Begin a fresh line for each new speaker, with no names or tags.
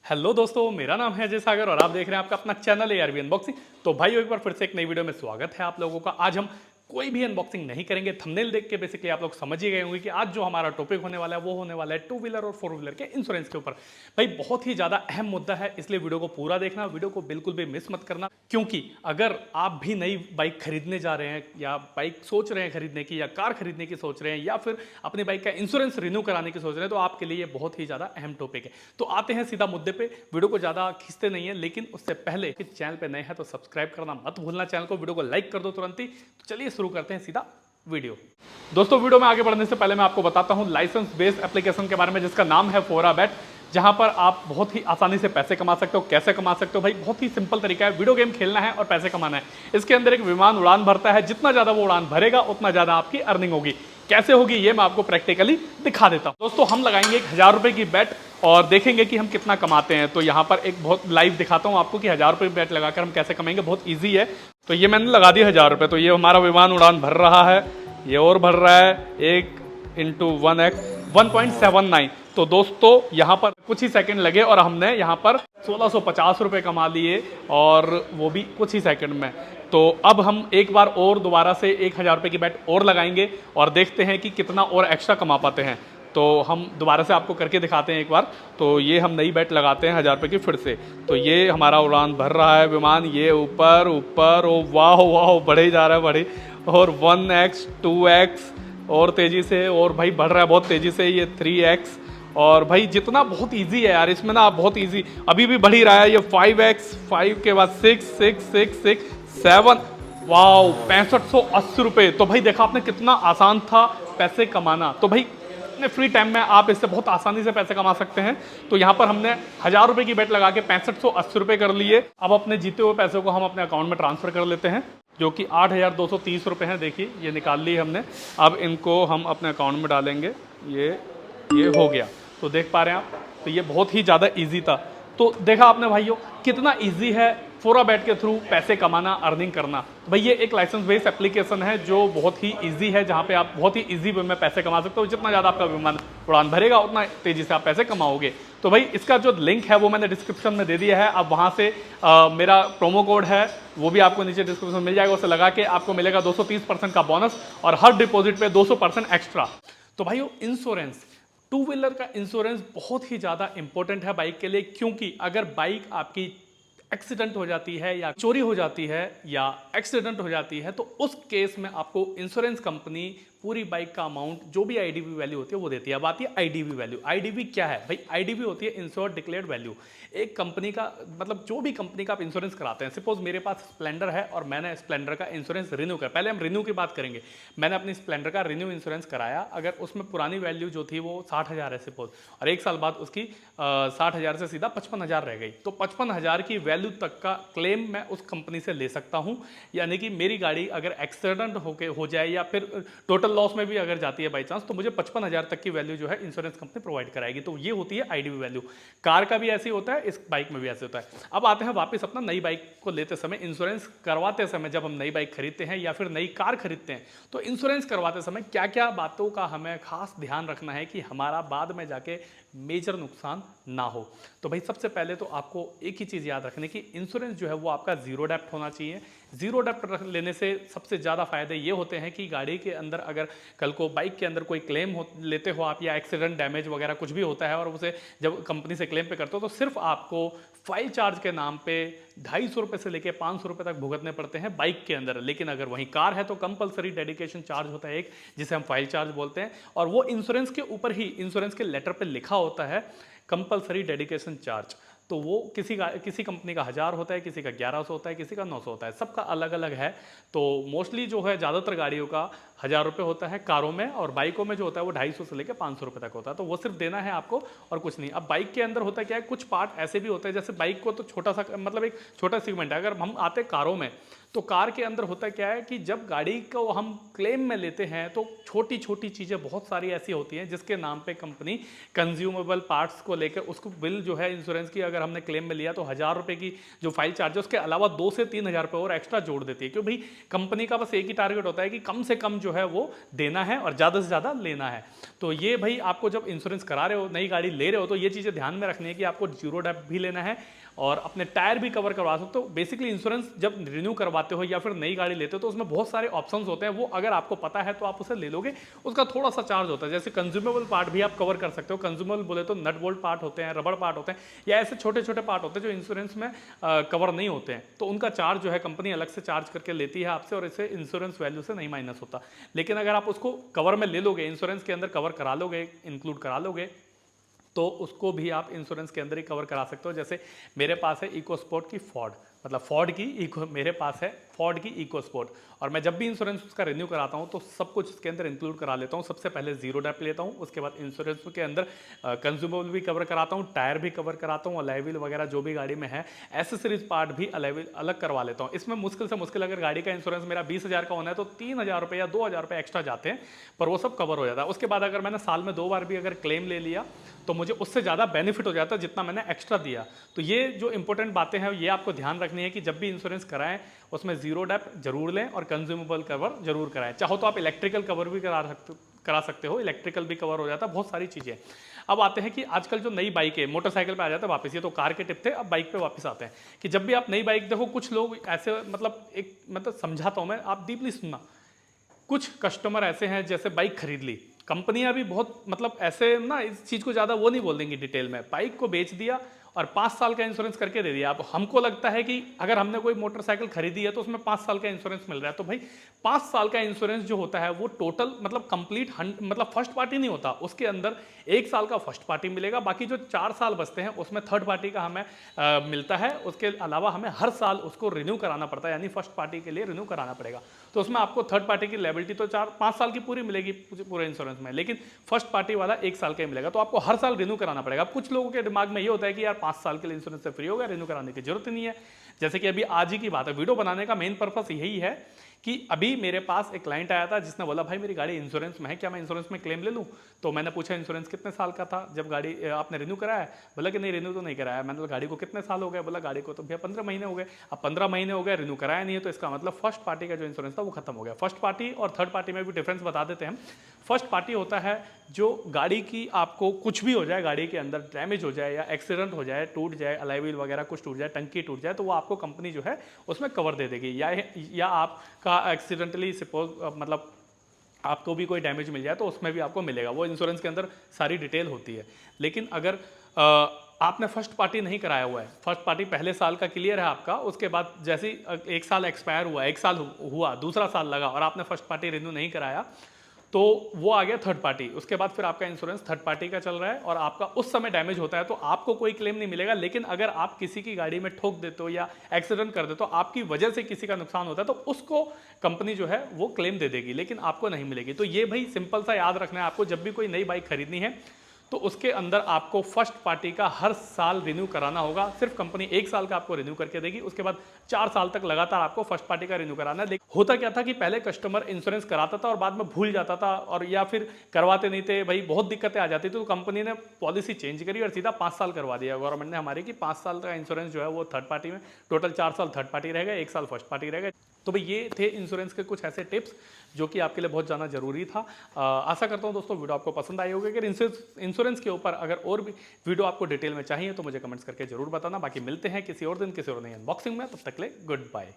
Hello दोस्तों, मेरा नाम है अजय सागर और आप देख रहे हैं आपका अपना चैनल ARV अनबॉक्सिंग। तो भाई एक बार फिर से एक नई वीडियो में स्वागत है आप लोगों का। आज हम कोई भी अनबॉक्सिंग नहीं करेंगे। थंबनेल देख के बेसिकली आप लोग समझ ही गए होंगे कि आज जो हमारा टॉपिक होने वाला है वो होने वाला है टू व्हीलर और फोर व्हीलर के इंश्योरेंस के ऊपर। भाई बहुत ही ज्यादा अहम मुद्दा है, इसलिए वीडियो को पूरा देखना, वीडियो को बिल्कुल भी मिस मत करना। क्योंकि अगर आप भी नई बाइक खरीदने जा रहे हैं या बाइक सोच रहे हैं खरीदने की या कार खरीदने की सोच रहे हैं या फिर अपनी बाइक का इंश्योरेंस रिन्यू कराने की सोच रहे हैं तो आपके लिए ये बहुत ही ज्यादा अहम टॉपिक है। तो आते हैं सीधा मुद्दे पे, वीडियो को ज्यादा खींचते नहीं है, लेकिन उससे पहले कि चैनल पे नए हैं तो सब्सक्राइब करना मत भूलना, चैनल को, वीडियो को लाइक कर दो तुरंत ही। तो चलिए शुरू करते हैं सीधा वीडियो। दोस्तों वीडियो में आगे बढ़ने से पहले मैं आपको बताता हूं लाइसेंस बेस्ड एप्लीकेशन के बारे में जिसका नाम है फोराबेट, जहां पर आप बहुत ही आसानी से पैसे कमा सकते हो। कैसे कमा सकते हो भाई? बहुत ही सिंपल तरीका है, वीडियो गेम खेलना है और पैसे कमाना है। इसके अंदर एक विमान उड़ान भरता है, जितना ज्यादा वो उड़ान भरेगा उतना ज्यादा आपकी अर्निंग होगी। कैसे होगी ये मैं आपको प्रैक्टिकली दिखा देता हूं। दोस्तों हम लगाएंगे 1000 रुपए की बेट और देखेंगे कि हम कितना कमाते हैं। तो यहाँ पर एक बहुत लाइव दिखाता हूँ आपको कि 1000 रुपए की बेट लगाकर हम कैसे कमाएंगे। बहुत ईजी है। तो ये मैंने लगा दिया 1000 रुपए। तो ये हमारा विमान उड़ान भर रहा है, ये और भर रहा है, 1 × 1x 1.79। तो दोस्तों यहाँ पर कुछ ही सेकंड लगे और हमने यहाँ पर 1650 रुपए कमा लिए, और वो भी कुछ ही सेकंड में। तो अब हम एक बार और दोबारा से 1000 रुपए की बेट और लगाएंगे और देखते हैं कि कितना और एक्स्ट्रा कमा पाते हैं। तो हम दोबारा से आपको करके दिखाते हैं एक बार। तो ये हम नई बेट लगाते हैं 1000 रुपए की फिर से। तो ये हमारा उड़ान भर रहा है विमान, ये ऊपर ऊपर, ओ वाह वाह, बढ़े ही जा रहा है, बढ़े। और 1x 2x और तेजी से, और भाई बढ़ रहा है बहुत तेजी से, ये 3x। और भाई जितना बहुत इजी है यार इसमें ना, आप बहुत इजी अभी भी बढ़ ही रहा है। ये 5x, 5 के बाद 6 6 6 6 7, वाओ 6580 रुपए। तो भाई देखा आपने कितना आसान था पैसे कमाना। तो भाई अपने फ्री टाइम में आप इससे बहुत आसानी से पैसे कमा सकते हैं। तो यहाँ पर हमने 1000 रुपए की बेट लगा के 6580 रुपए कर लिए। अब अपने जीते हुए पैसों को हम अपने अकाउंट में ट्रांसफर कर लेते हैं, जो कि 8230 रुपए हैं। देखिए ये निकाल लिए हमने। अब इनको हम अपने अकाउंट में डालेंगे। ये हो गया। तो देख पा रहे हैं आप, तो ये बहुत ही ज़्यादा इजी था। तो देखा आपने भाइयों कितना इजी है फोराबेट के थ्रू पैसे कमाना, अर्निंग करना। तो भाई ये एक लाइसेंस बेस्ड एप्लीकेशन है जो बहुत ही इजी है, जहाँ पे आप बहुत ही इजी वे में पैसे कमा सकते हो। जितना ज़्यादा आपका विमान उड़ान भरेगा उतना तेजी से आप पैसे कमाओगे। तो भाई इसका जो लिंक है वो मैंने डिस्क्रिप्शन में दे दिया है। अब वहाँ से मेरा प्रोमो कोड है वो भी आपको नीचे डिस्क्रिप्शन में मिल जाएगा। उसे लगा के आपको मिलेगा 230% का बोनस और हर डिपॉजिट पे 200% एक्स्ट्रा। तो भाइयों इंश्योरेंस, टू व्हीलर का इंश्योरेंस बहुत ही ज़्यादा इंपॉर्टेंट है बाइक के लिए। क्योंकि अगर बाइक आपकी एक्सीडेंट हो जाती है या चोरी हो जाती है या एक्सीडेंट हो जाती है तो उस केस में आपको इंश्योरेंस कंपनी पूरी बाइक का अमाउंट, जो भी आईडीवी वैल्यू होती है वो देती है। अब आती है आईडीवी वैल्यू। आईडीवी क्या है भाई? आईडीवी होती है इंश्योर्ड डिक्लेयर्ड वैल्यू। एक कंपनी का मतलब जो भी कंपनी का आप इंश्योरेंस कराते हैं, सपोज मेरे पास स्प्लेंडर है और मैंने स्प्लेंडर का इंश्योरेंस रिन्यू कर, पहले हम रिन्यू की बात करेंगे। मैंने अपनी स्प्लेंडर का रिन्यू इंश्योरेंस कराया, अगर उसमें पुरानी वैल्यू जो थी वो 60,000 है सपोज, और 1 साल बाद उसकी 60,000 से सीधा 55,000 रह गई, तो 55,000 की वैल्यू तक का क्लेम मैं उस कंपनी से ले सकता हूं। यानी कि मेरी गाड़ी अगर एक्सीडेंट हो जाए या फिर टोटल लॉस में भी अगर जाती है बाई चांस, तो मुझे 55,000 तक की वैल्यू जो है इंश्योरेंस कंपनी प्रोवाइड कराएगी। तो ये होती है आईडीवी वैल्यू। कार का भी ऐसे ही होता है, इस बाइक में भी ऐसे होता है। अब आते हैं वापस अपना नई बाइक को लेते समय, इंश्योरेंस करवाते समय, जब हम नई बाइक खरीदते हैं या फिर नई कार खरीदते हैं तो इंश्योरेंस करवाते समय क्या क्या बातों का हमें खास ध्यान रखना है कि हमारा बाद में जाके मेजर नुकसान ना हो। तो भाई सबसे पहले तो आपको एक ही चीज़ याद रखने की, इंश्योरेंस जो है वो आपका जीरो डेप्ट होना चाहिए। जीरो डेप्ट लेने से सबसे ज़्यादा फायदे ये होते हैं कि गाड़ी के अंदर अगर कल को बाइक के अंदर कोई क्लेम लेते हो आप, या एक्सीडेंट डैमेज वगैरह कुछ भी होता है और उसे जब कंपनी से क्लेम पे करते हो तो सिर्फ आपको फाइल चार्ज के नाम पे 250 रुपये से लेकर 500 रुपये तक भुगतने पड़ते हैं बाइक के अंदर। लेकिन अगर वहीं कार है तो कंपलसरी डेडिकेशन चार्ज होता है एक, जिसे हम फाइल चार्ज बोलते हैं, और वो इंश्योरेंस के ऊपर ही इंश्योरेंस के लेटर पे लिखा होता है कंपलसरी डेडिकेशन चार्ज। तो वो किसी कंपनी का 1000 होता है, किसी का 1100 होता है, किसी का 900 होता है, सबका अलग अलग है। तो मोस्टली जो है ज़्यादातर गाड़ियों का 1000 रुपये होता है कारों में, और बाइकों में जो होता है वो 250 से लेकर 500 रुपये तक होता है। तो वो सिर्फ देना है आपको और कुछ नहीं। अब बाइक के अंदर होता क्या है, कुछ पार्ट ऐसे भी होते हैं, जैसे बाइक को तो छोटा सा मतलब एक छोटा सेगमेंट है। अगर हम आते कारों में तो कार के अंदर होता क्या है कि जब गाड़ी को हम क्लेम में लेते हैं तो छोटी छोटी चीज़ें बहुत सारी ऐसी होती हैं जिसके नाम पे कंपनी कंज्यूमेबल पार्ट्स को लेकर उसको बिल जो है इंश्योरेंस की अगर हमने क्लेम में लिया तो 1,000 रुपये की जो फाइल चार्ज है उसके अलावा 2 से 3 हज़ार रुपये और एक्स्ट्रा जोड़ देती है। क्यों भाई, कंपनी का बस एक ही टारगेट होता है कि कम से कम जो है वो देना है और ज़्यादा से ज़्यादा लेना है। तो ये भाई आपको जब इंश्योरेंस करा रहे हो, नई गाड़ी ले रहे हो, तो ये चीज़ें ध्यान में रखनी है कि आपको जीरो डेप्थ भी लेना है और अपने टायर भी कवर करवा सकते हो। बेसिकली इंश्योरेंस जब रिन्यू करवाते हो या फिर नई गाड़ी लेते हो तो उसमें बहुत सारे ऑप्शंस होते हैं, वो अगर आपको पता है तो आप उसे ले लोगे। उसका थोड़ा सा चार्ज होता है, जैसे कंज्यूमेबल पार्ट भी आप कवर कर सकते हो। कंज्यूमेबल बोले तो नट बोल्ट पार्ट होते हैं, रबड़ पार्ट होते हैं, या ऐसे छोटे छोटे पार्ट होते हैं जो इंश्योरेंस में कवर नहीं होते हैं, तो उनका चार्ज जो है कंपनी अलग से चार्ज करके लेती है आपसे और इसे इंश्योरेंस वैल्यू से नहीं माइनस होता। लेकिन अगर आप उसको कवर में ले लोगे, इंश्योरेंस के अंदर कवर करा लोगे, इंक्लूड करा लोगे, तो उसको भी आप इंश्योरेंस के अंदर ही कवर करा सकते हो। जैसे मेरे पास है इको स्पोर्ट की फोर्ड, मतलब फोर्ड की इको, मेरे पास है फोर्ड की इको स्पोर्ट, और मैं जब भी इंश्योरेंस उसका रिन्यू कराता हूं तो सब कुछ इसके अंदर इंक्लूड करा लेता हूं। सबसे पहले जीरो डेप्थ लेता हूं, उसके बाद इंश्योरेंस के अंदर कंज्यूमेबल भी कवर कराता हूं, टायर भी कवर कराता हूं, अलॉय व्हील वगैरह जो भी गाड़ी में है, एसेसरीज पार्ट भी अलग करवा लेता हूं। इसमें मुश्किल से मुश्किल अगर गाड़ी का इंश्योरेंस मेरा 20,000 का होना है तो 3,000 रुपये या 2,000 रुपये एक्स्ट्रा जाते हैं, पर वो सब कवर हो जाता है। उसके बाद अगर मैंने साल में 2 बार भी अगर क्लेम ले लिया तो मुझे उससे ज़्यादा बेनिफिट हो जाता है जितना मैंने एक्स्ट्रा दिया। तो ये जो इंपॉर्टेंट बातें हैं ये आपको ध्यान रखनी है कि जब भी इंश्योरेंस कराएं उसमें जीरो डेप्थ जरूर लें और कंज्यूमेबल कवर जरूर कराएं। चाहो तो आप इलेक्ट्रिकल कवर भी करा सकते हो, इलेक्ट्रिकल भी कवर हो जाता है, बहुत सारी चीज़ें। अब आते हैं कि आजकल जो नई बाइक है, मोटरसाइकिल पे आ जाता है वापस, ये तो कार के टिप थे, अब बाइक पे वापस आते हैं कि जब भी आप नई बाइक देखो, कुछ लोग ऐसे मतलब समझाता हूँ मैं, आप डीपली सुनना। कुछ कस्टमर ऐसे हैं जैसे बाइक खरीद ली, कंपनियां भी बहुत मतलब ऐसे ना इस चीज़ को ज़्यादा वो नहीं बोल देंगी डिटेल में, बाइक को बेच दिया और 5 साल का इंश्योरेंस करके दे दिया। अब हमको लगता है कि अगर हमने कोई मोटरसाइकिल खरीदी है तो उसमें 5 साल का इंश्योरेंस मिल रहा है, तो भाई 5 साल का इंश्योरेंस जो होता है वो टोटल मतलब कंप्लीट मतलब फर्स्ट पार्टी नहीं होता, उसके अंदर 1 साल का फर्स्ट पार्टी मिलेगा, बाकी जो 4 साल बचते हैं उसमें थर्ड पार्टी का हमें मिलता है। उसके अलावा हमें हर साल उसको रिन्यू कराना पड़ता है, यानी फर्स्ट पार्टी के लिए रिन्यू कराना पड़ेगा। तो उसमें आपको थर्ड पार्टी की लायबिलिटी तो 4-5 साल की पूरी मिलेगी पूरे इंश्योरेंस में, लेकिन फर्स्ट पार्टी वाला 1 साल का ही मिलेगा, तो आपको हर साल रिन्यू कराना पड़ेगा। अब कुछ लोगों के दिमाग में ये होता है कि यार 5 साल के लिए इंश्योरेंस से फ्री होगा, रिन्यू कराने की जरूरत ही नहीं है। जैसे कि अभी आज ही की बात है, वीडियो बनाने का मेन पर्पस यही है कि अभी मेरे पास एक क्लाइंट आया था जिसने बोला भाई मेरी गाड़ी इंश्योरेंस में है, क्या मैं इंश्योरेंस में क्लेम ले लूँ? तो मैंने पूछा इंश्योरेंस कितने साल का था जब गाड़ी आपने रिन्यू कराया? बोला कि नहीं रिन्यू तो नहीं कराया। मैंने बोला गाड़ी को कितने साल हो गए? बोला गाड़ी को तो भैया 15 महीने हो गए। अब 15 महीने हो गए, रिन्यू कराया नहीं है, तो इसका मतलब फर्स्ट पार्टी का जो इंश्योरेंस था वो खत्म हो गया। फर्स्ट पार्टी और थर्ड पार्टी में भी डिफरेंस बता देते हैं। फर्स्ट पार्टी होता है जो गाड़ी की आपको कुछ भी हो जाए, गाड़ी के अंदर डैमेज हो जाए या एक्सीडेंट हो जाए, टूट जाए, अलॉय व्हील वगैरह कुछ टूट जाए, टंकी टूट जाए, तो वो आपको कंपनी जो है उसमें कवर दे देगी। या आपका एक्सीडेंटली सपोज मतलब आपको भी कोई डैमेज मिल जाए तो उसमें भी आपको मिलेगा, वो इंश्योरेंस के अंदर सारी डिटेल होती है। लेकिन अगर आपने फर्स्ट पार्टी नहीं कराया हुआ है, फर्स्ट पार्टी पहले साल का क्लियर है आपका, उसके बाद जैसे 1 साल एक्सपायर हुआ, 1 साल हुआ, दूसरा साल लगा और आपने फर्स्ट पार्टी रिन्यू नहीं कराया, तो वो आ गया थर्ड पार्टी। उसके बाद फिर आपका इंश्योरेंस थर्ड पार्टी का चल रहा है और आपका उस समय डैमेज होता है तो आपको कोई क्लेम नहीं मिलेगा। लेकिन अगर आप किसी की गाड़ी में ठोक देते हो या एक्सीडेंट कर देते हो, आपकी वजह से किसी का नुकसान होता है, तो उसको कंपनी जो है वो क्लेम दे देगी, लेकिन आपको नहीं मिलेगी। तो ये भाई सिंपल सा याद रखना है आपको, जब भी कोई नई बाइक खरीदनी है तो उसके अंदर आपको फर्स्ट पार्टी का हर साल रिन्यू कराना होगा। सिर्फ कंपनी 1 साल का आपको रिन्यू करके देगी, उसके बाद 4 साल तक लगातार आपको फर्स्ट पार्टी का रिन्यू कराना है। लेकिन होता क्या था कि पहले कस्टमर इंश्योरेंस कराता था और बाद में भूल जाता था, और या फिर करवाते नहीं थे, भाई बहुत दिक्कतें आ जाती थी, तो कंपनी ने पॉलिसी चेंज करी और सीधा 5 साल करवा दिया गवर्नमेंट ने हमारी, कि 5 साल का इंश्योरेंस जो है वो थर्ड पार्टी में, टोटल 4 साल थर्ड पार्टी रहेगा, 1 साल फर्स्ट पार्टी रहेगा। तो भाई ये थे इंश्योरेंस के कुछ ऐसे टिप्स जो कि आपके लिए बहुत जाना जरूरी था। आशा करता हूँ दोस्तों वीडियो आपको पसंद आई होगी। अगर इंश्योरेंस के ऊपर अगर और भी वीडियो आपको डिटेल में चाहिए तो मुझे कमेंट्स करके जरूर बताना। बाकी मिलते हैं किसी और दिन किसी और नई अनबॉक्सिंग में, तब तक के लिए गुड बाय।